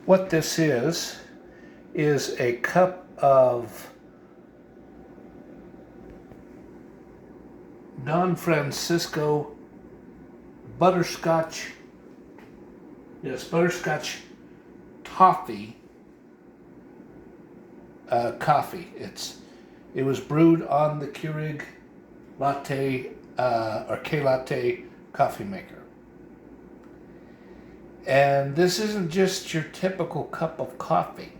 What this is a cup of Don Francisco butterscotch toffee coffee. It was brewed on the Keurig latte or K-Latte coffee maker. And this isn't just your typical cup of coffee.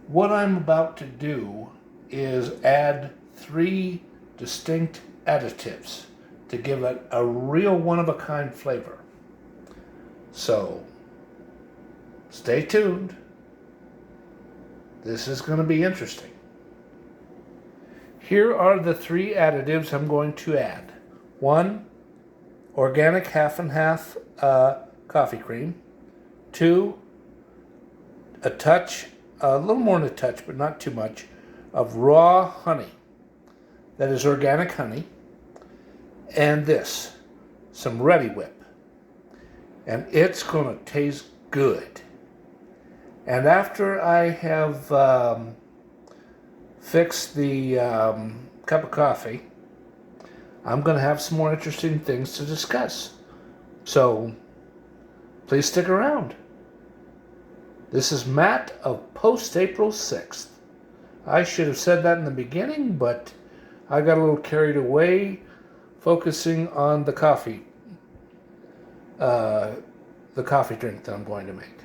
What I'm about to do is add 3 distinct additives to give it a real one-of-a-kind flavor. So, stay tuned. This is going to be interesting. Here are the 3 additives I'm going to add. 1, organic half and half coffee cream. 2, a little more than a touch, but not too much, of raw honey. That is organic honey. And this, some Ready Whip. And it's going to taste good. And after I have fixed the cup of coffee, I'm going to have some more interesting things to discuss. So, please stick around. This is Matt of Post April 6th. I should have said that in the beginning, but I got a little carried away focusing on the coffee drink that I'm going to make.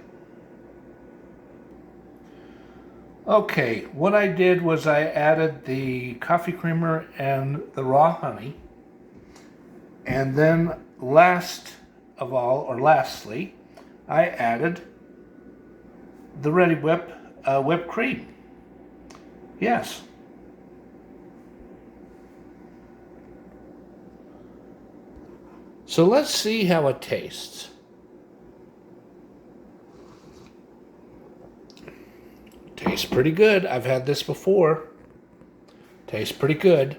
Okay, what I did was I added the coffee creamer and the raw honey. And then lastly, I added the Ready Whip whipped cream. Yes. So let's see how it tastes. Tastes pretty good. I've had this before. Tastes pretty good.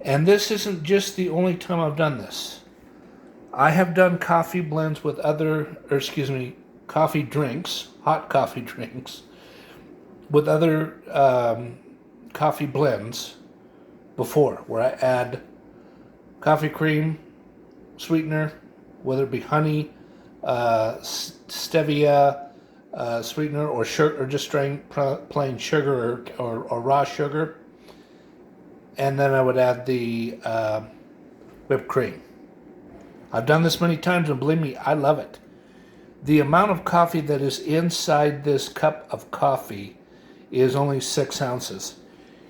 And this isn't just the only time I've done this. I have done coffee blends with coffee drinks, hot coffee drinks, with other coffee blends before, where I add coffee cream, sweetener, whether it be honey, stevia, sweetener, or sugar, or just plain sugar or raw sugar. And then I would add the whipped cream. I've done this many times, and believe me, I love it. The amount of coffee that is inside this cup of coffee is only 6 ounces.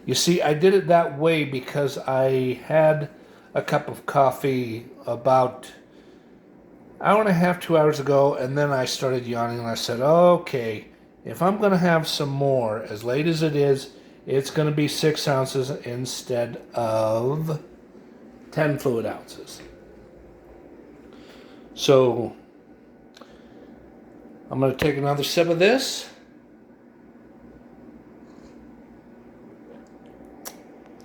You see, I did it that way because I had a cup of coffee about an hour and a half, 2 hours ago, and then I started yawning, and I said, okay, if I'm going to have some more, as late as it is, it's going to be 6 ounces instead of 10 fluid ounces. So, I'm going to take another sip of this.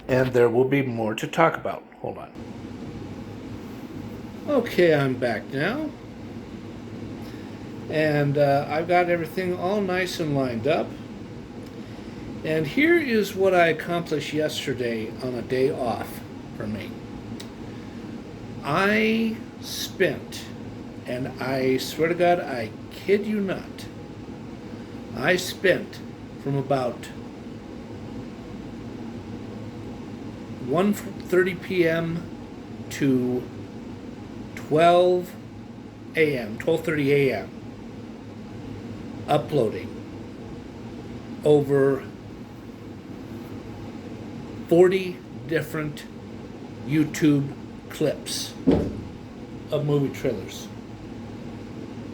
And there will be more to talk about. Hold on. Okay, I'm back now. And I've got everything all nice and lined up. And here is what I accomplished yesterday on a day off for me. I spent, and I swear to God, I kid you not, I spent from about 1:30 p.m. to 12:30 a.m. uploading over 40 different YouTube clips of movie trailers.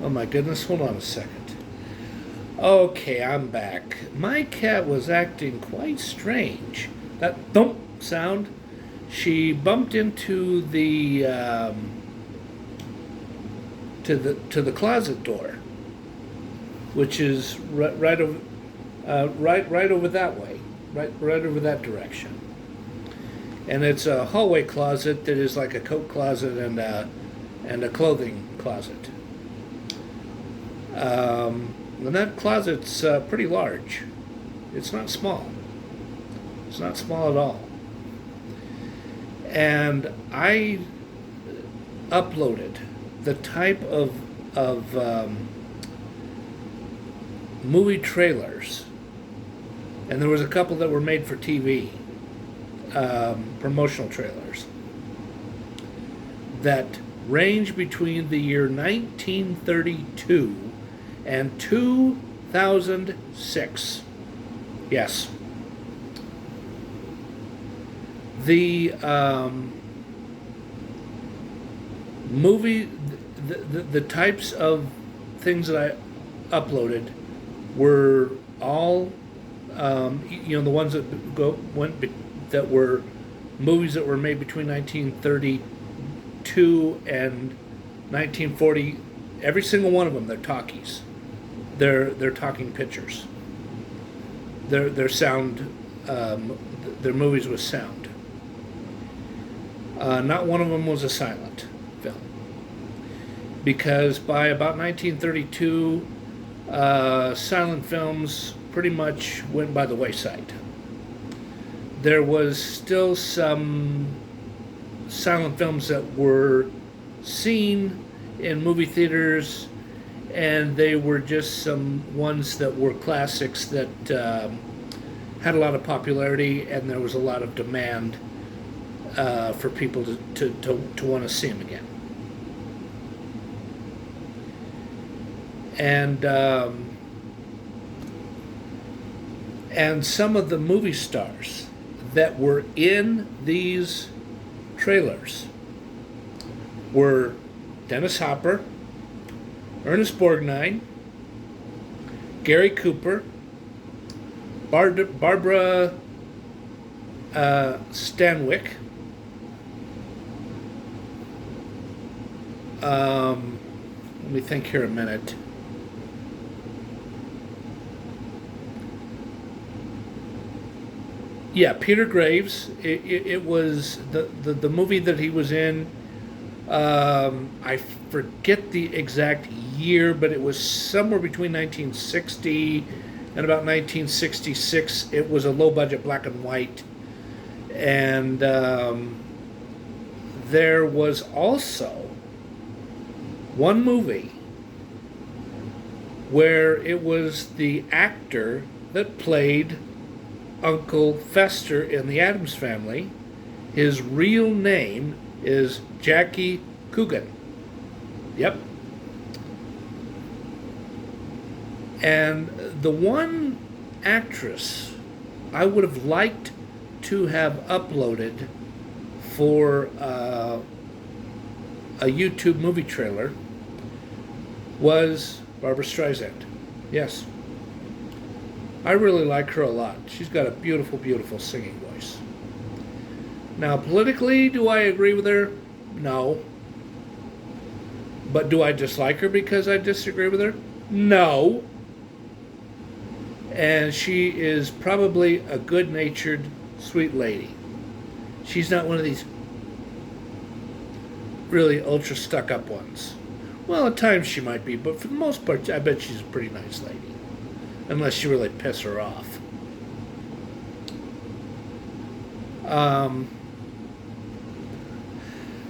Oh my goodness, hold on a second. Okay, I'm back. My cat was acting quite strange. That thump sound, she bumped into the to the closet door, which is right over that way, right over that direction. And it's a hallway closet that is like a coat closet and a clothing closet. And that closet's pretty large. It's not small. It's not small at all. And I uploaded the type of movie trailers, and there was a couple that were made for TV, promotional trailers, that range between the year 1932 and 2006. Yes. The movie, the types of things that I uploaded were all, the ones that that were movies that were made between 1932 and 1940. Every single one of them, they're talkies. They're talking pictures. Their sound, their movies with sound. Not one of them was a silent film, because by about 1932, silent films pretty much went by the wayside. There was still some silent films that were seen in movie theaters, and they were just some ones that were classics that had a lot of popularity, and there was a lot of demand for people to want to see them again. And some of the movie stars that were in these trailers were Dennis Hopper, Ernest Borgnine, Gary Cooper, Barbara Stanwyck, let me think here a minute. Yeah, Peter Graves. It was the movie that he was in. I forget the exact year, but it was somewhere between 1960 and about 1966. It was a low-budget black and white. And there was also one movie where it was the actor that played Uncle Fester in the Addams Family. His real name is Jackie Coogan. Yep. And the one actress I would have liked to have uploaded for a YouTube movie trailer was Barbra Streisand. Yes. I really like her a lot. She's got a beautiful, beautiful singing voice. Now, politically, do I agree with her? No. But do I dislike her because I disagree with her? No. And she is probably a good-natured, sweet lady. She's not one of these really ultra stuck-up ones. Well, at times she might be, but for the most part, I bet she's a pretty nice lady. Unless you really piss her off.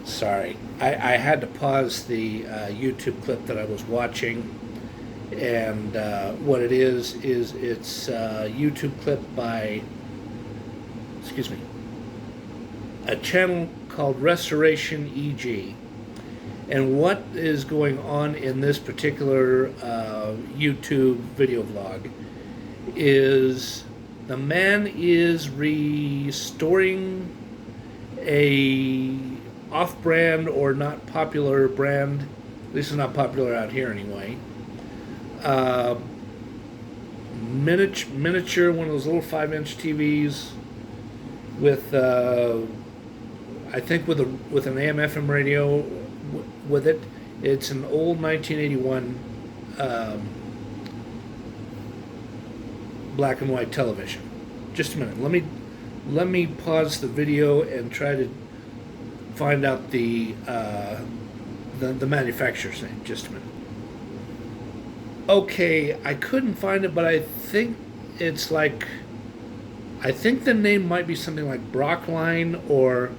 Sorry. I had to pause the YouTube clip that I was watching. And what it is it's a YouTube clip by, a channel called Restoration EG. And what is going on in this particular YouTube video vlog is the man is restoring a off-brand or not popular brand, at least it's not popular out here anyway, miniature, one of those little 5-inch TVs with, I think with an AM/FM radio with it. It's an old 1981 black and white television. Just a minute. Let me pause the video and try to find out the manufacturer's name. Just a minute. Okay, I couldn't find it, but I think it's like, I think the name might be something like Brockline or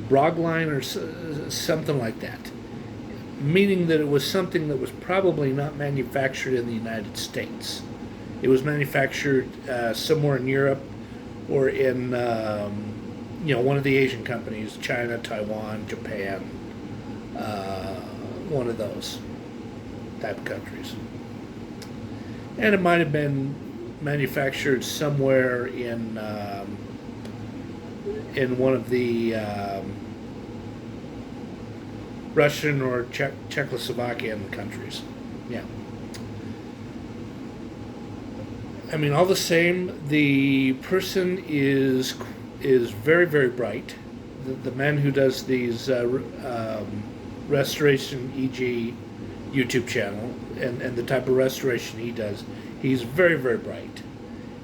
Brogline or something like that, meaning that it was something that was probably not manufactured in the United States. It was manufactured somewhere in Europe or in one of the Asian companies, China, Taiwan, Japan, one of those type of countries. And it might have been manufactured somewhere in one of the Russian or Czechoslovakian countries. Yeah. I mean, all the same, the person is very, very bright. The man who does these restoration EG YouTube channel and the type of restoration he does, he's very, very bright.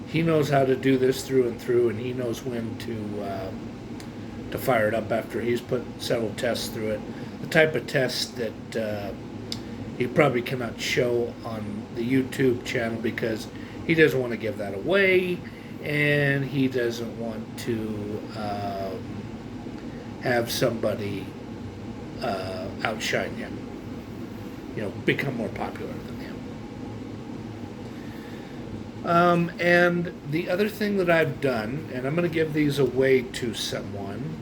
He knows how to do this through and through, and he knows when to fire it up after he's put several tests through it. The type of test that he probably cannot show on the YouTube channel because he doesn't want to give that away, and he doesn't want to have somebody outshine him, become more popular than him. And the other thing that I've done, and I'm going to give these away to someone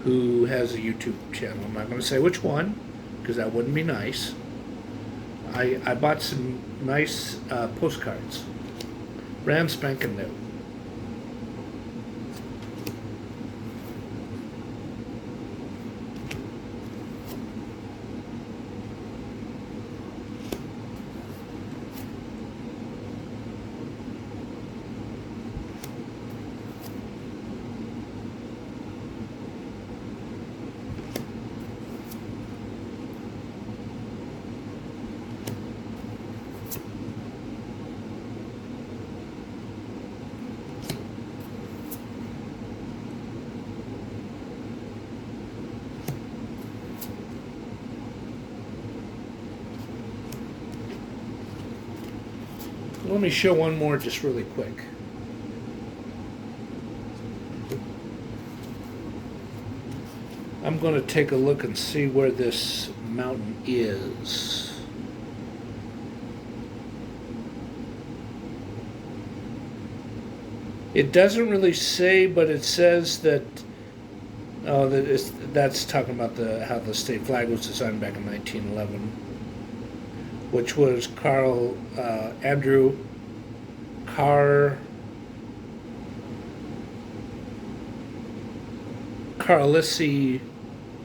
who has a YouTube channel. I'm not going to say which one, because that wouldn't be nice. I bought some nice postcards, brand spanking new. Let me show one more just really quick. I'm going to take a look and see where this mountain is. It doesn't really say, but it says that that's talking about how the state flag was designed back in 1911, which was Andrew Carlisle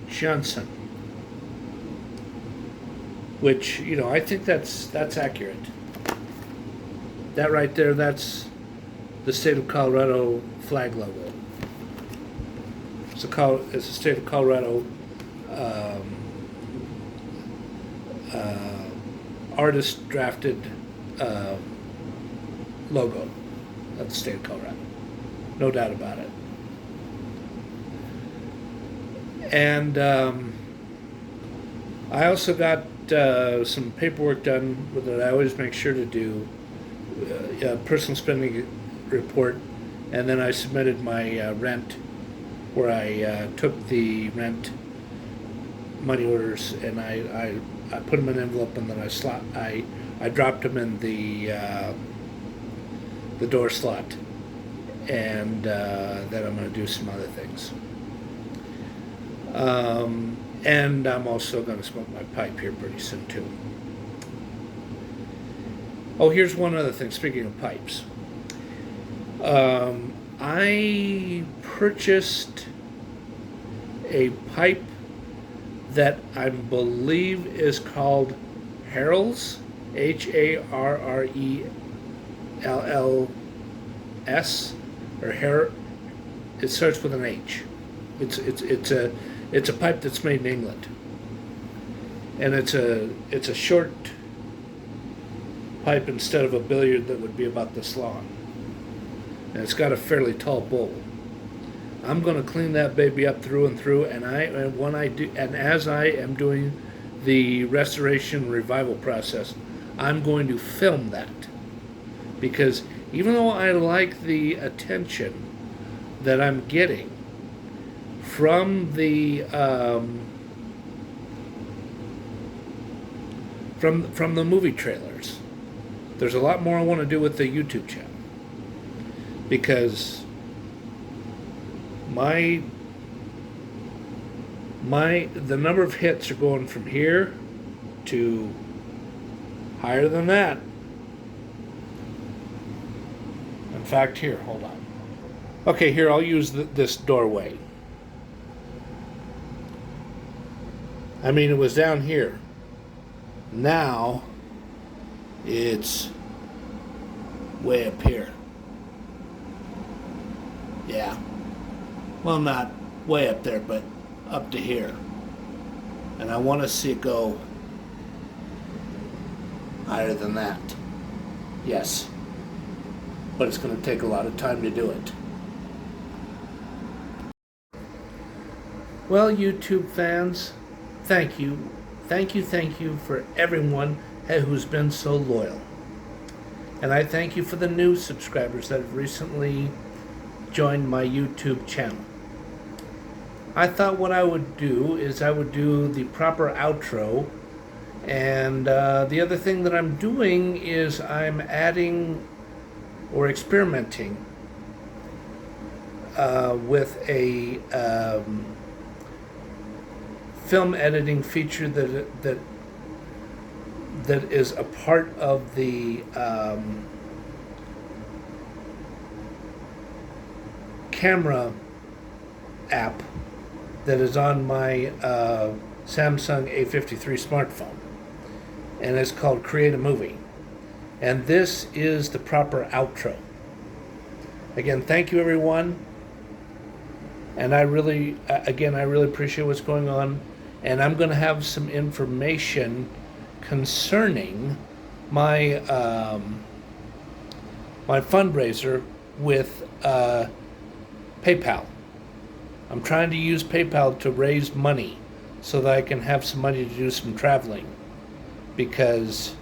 Johnson, which I think that's accurate. That right there, that's the state of Colorado flag logo. It's a state of Colorado artist drafted logo of the state of Colorado. No doubt about it. And I also got some paperwork done that I always make sure to do, personal spending report, and then I submitted my rent, where I took the rent money orders and I put them in an envelope, and then I dropped them in the door slot, and then I'm going to do some other things. And I'm also going to smoke my pipe here pretty soon too. Oh, here's one other thing. Speaking of pipes, I purchased a pipe that I believe is called Harrell's, HARRELLS, or Hair. It starts with an H. It's a pipe that's made in England, and it's a short pipe instead of a billiard that would be about this long, and it's got a fairly tall bowl. I'm going to clean that baby up through and through, and as I am doing the restoration revival process, I'm going to film that. Because even though I like the attention that I'm getting from the from the movie trailers, there's a lot more I want to do with the YouTube channel, because the number of hits are going from here to higher than that. In fact, here, hold on. Okay, here, I'll use this doorway. I mean, it was down here. Now, it's way up here. Yeah. Well, not way up there, but up to here. And I want to see it go higher than that. Yes. But it's going to take a lot of time to do it. Well, YouTube fans, thank you. Thank you for everyone who's been so loyal. And I thank you for the new subscribers that have recently joined my YouTube channel. I thought what I would do is I would do the proper outro, and the other thing that I'm doing is I'm adding or experimenting with a film editing feature that is a part of the camera app that is on my Samsung A53 smartphone, and it's called Create a Movie. And this is the proper outro. Again, thank you everyone. And I really appreciate what's going on. And I'm going to have some information concerning my my fundraiser with PayPal. I'm trying to use PayPal to raise money so that I can have some money to do some traveling, because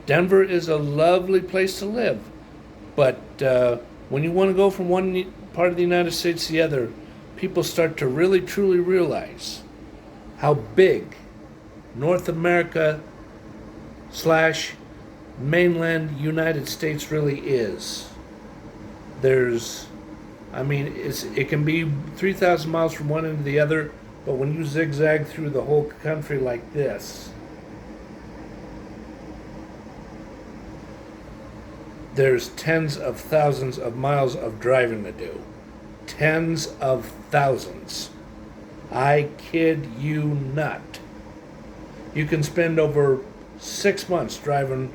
Denver is a lovely place to live, but when you want to go from one part of the United States to the other, people start to really truly realize how big North America / mainland United States really is. It can be 3,000 miles from one end to the other, but when you zigzag through the whole country like this, there's tens of thousands of miles of driving to do. Tens of thousands. I kid you not. You can spend over 6 months driving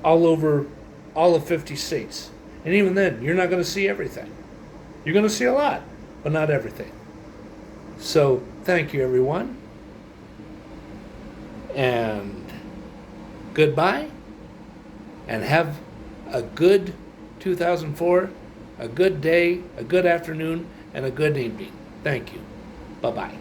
all over all of 50 states. And even then, you're not going to see everything. You're going to see a lot, but not everything. So, thank you, everyone. And goodbye. And have a good 2004, a good day, a good afternoon, and a good evening. Thank you. Bye-bye.